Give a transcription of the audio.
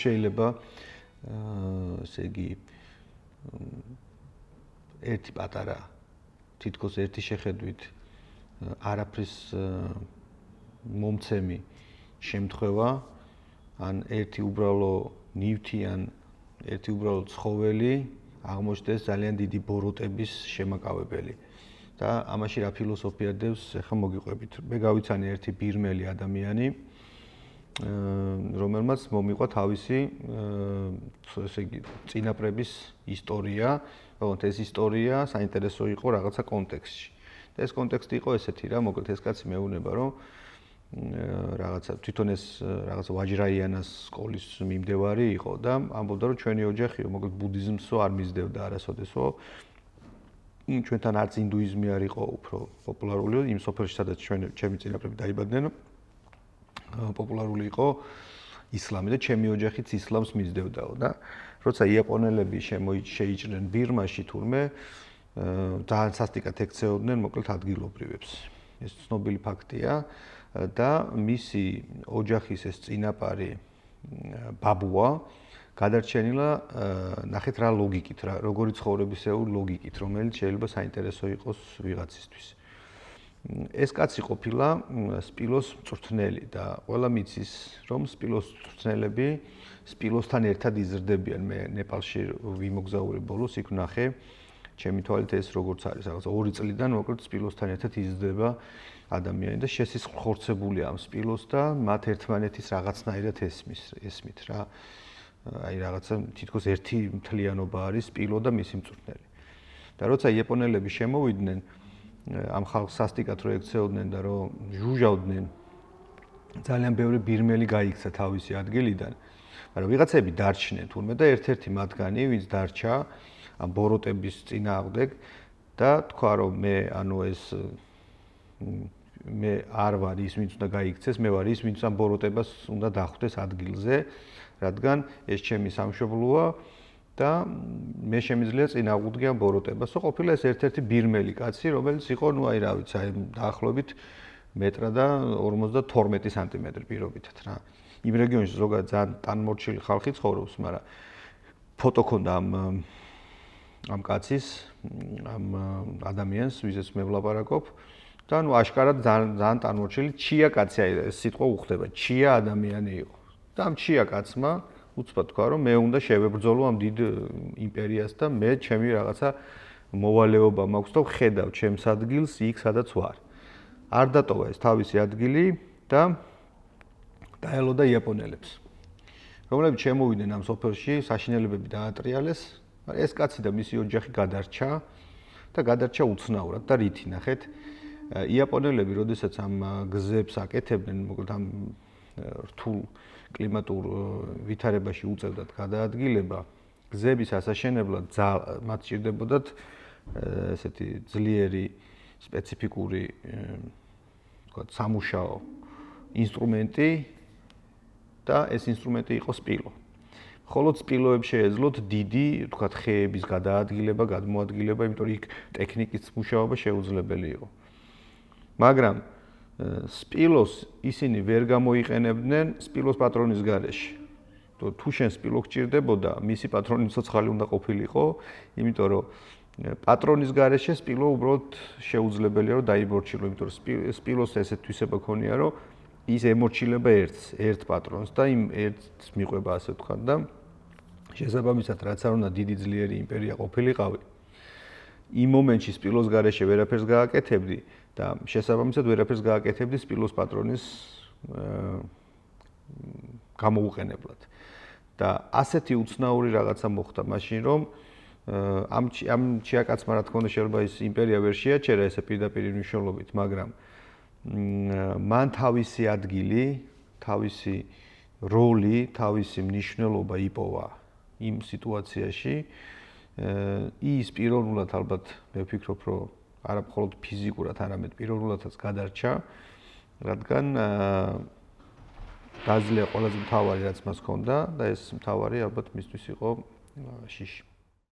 შეიძლება ესე იგი ერთი პატარა თითქოს ერთი შეხედვით არაფრის მომცემი შემთხვევა ან ერთი უბრალო ნივთი ან ერთი უბრალო ცხოველი აღმოჩნდეს ძალიან დიდი ბოროტების შემაკავებელი და ამაში რა ფილოსოფია დევს ახლა მოგიყვებით. მე გავიცანი ერთი ბირმელი ადამიანი რომელმაც მომიყვა თავისი ესე იგი წინაპრების ისტორია, თუმცა ეს ისტორია საინტერესო იყო რაღაცა კონტექსტში. და ეს კონტექსტი იყო ესეთი რა, მოკლედ ეს კაცი მეუბნება რომ რაღაცა თვითონ ეს რაღაცა ვაჯრაიანას სკოლის მიმდევარი იყო და ამბობდა რომ ჩვენი ოჯახიო მოკლედ ბუდიზმსო არ მისდევდა არასოდესო ჩვენთან არც ინდუიზმი არ იყო უფრო პოპულარული იმ სოფელში სადაც ჩემი წინაპრები დაიბადნენ პოპულარული იყო ისლამი და ჩემი ოჯახიც ისლამს მისდევდაო და როცა იაპონელები შეიჭრნენ ბირმაში თურმე ძალიან სასტიკად ექცეოდნენ მოკლედ ადგილობრივებს ეს ცნობილი ფაქტია და მისი ოჯახის ეს წინაპარი ბაბუა გადარჩენილა ნახეთ რა ლოგიკით რა როგორი ცხოვრებისეული ლოგიკით რომელიც შეიძლება საინტერესო იყოს ვიღაცისთვის ეს კაცი ყოფილა სპილოს მწვრთნელი და ყველა მიცის რომ სპილოს მწვრთნელები სპილოსთან ერთად იზრდებიან მე ნეპალში ვიმოგზაურე ბოლოს იქ ვნახე ჩემი თვალით ეს როგორც არის რაღაც 2 წლიდან მოკლედ სპილოსთან ერთად იზრდება ადამიანი და შესისხორცებული ამ სპილოს და მათ ერთმანეთის რაღაცნაირად ესმით რა აი რაღაცა თითქოს ერთი მთლიანობა არის სპილო და მისი მწვრთნელი და როცა იაპონელები შემოვიდნენ ამ ხალხს სასტიკად რო ექცეოდნენ და რო ჟუჟავდნენ ძალიან ბევრი ბირმელი გაიქცა თავისი ადგილიდან მაგრამ ვიღაცები დარჩნენ თურმე და ერთ-ერთი მათგანი ვინც დარჩა ამ ბოროტების წინააღმდეგ და თქვა რომ მე ანუ ეს მე არ ვარ ის ვინც უნდა გაიქცეს მე ვარ ის ვინც ამ ბოროტებას უნდა დახვდეს ადგილზე რადგან ეს ჩემი სამშობლოა და მე შემიძლია წინააღმდეგი ამ ბოროტებასო ყოფილა ეს ერთ-ერთი ბირმელი კაცი რომელიც იყო ნუ აი რა ვიცი აი დაახლოებით მეტრა და 52 სანტიმეტრი პირობითად რა იმ რეგიონში ზოგადად ძალიან ტანმორჩილი ხალხი ცხოვრობს მაგრამ ფოტო ქონდა ამ კაცის ამ ადამიანს ვისაც მე ვლაპარაკობ და ნუ აშკარად ძალიან ტანმორჩილი ჩია კაცი აი ეს სიტყვა უხდება ჩია ადამიანი იყო და ამ ჩია კაცმა უცბად თქვა რომ მე უნდა შევებრძოლო ამ დიდ იმპერიას და მე ჩემი რაღაცა მოვალეობა მაქვს და ხედავ ჩემს ადგილს იქ სადაც ვარ. არ დატოვა ეს თავისი ადგილი და დაელოდა იაპონელებს. რომლებიც შემოვიდნენ ამ სოფელში, საშინელებები დაატრიალეს, მაგრამ ეს კაცი და მისი ოჯახი გადარჩა და გადარჩა უცნაურად და რითი ნახეთ. იაპონელები, როდესაც ამ გზებს აკეთებდნენ, მოკლედ ამ რთულ კლიმატურ ვითარებაში უწევდათ გადაადგილება, გზების ასაშენებლად მათ სჭირდებოდათ ესეთი ძლიერი სპეციფიკური ვთქვათ სამუშაო ინსტრუმენტი და ეს ინსტრუმენტი იყო სპილო. ხოლო სპილოებს შეეძლოთ დიდი, ვთქვათ, ხეების გადაადგილება, გადმოადგილება, იმიტომ რომ იქ ტექნიკის მუშაობა შეუძლებელი იყო. მაგრამ სპილოს ისინი ვერ გამოიყენებდნენ სპილოს პატრონის გარეშე. თუ შენ სპილო გჭირდებოდა, მისი პატრონი ცოცხალი უნდა ყოფილიყო, იმიტომ რომ პატრონის გარეშე სპილო უბრალოდ შეუძლებელია რომ დაიმორჩილო, იმიტომ რომ სპილოს ესეთ თვისება ქონია, რომ ის ემორჩილება ერთ პატრონს და იმ ერთს მიყვება ასე ვთქვათ და შესაბამისად რაც არ უნდა დიდი ძლიერი იმპერია ყოფილიყავი. იმ მომენტში სპილოს გარეშე ვერაფერს გააკეთებდი და შესაბამისად ვერაფერს გააკეთებდი სპილოს პატრონის გამოუყენებლად. და ასეთი უცნაური რაღაცა მოხდა მაშინ რომ ამ ჩიაკაცმა რა თქმა უნდა შეიძლება ის იმპერია ვერ შეაჩერა ესე პირდაპირ მნიშვნელობით, მაგრამ მან თავისი ადგილი, თავისი როლი, თავისი მნიშვნელობა იპოვა იმ სიტუაციაში. ის პიროვნულად ალბათ მე ვფიქრობ, რომ არა მხოლოდ ფიზიკურად, არამედ პიროვნულადაც გადარჩა, რადგან გაძლია ყველაზე მთავარი რაც მას ჰქონდა და ეს მთავარი ალბათ მისთვის იყო შიში.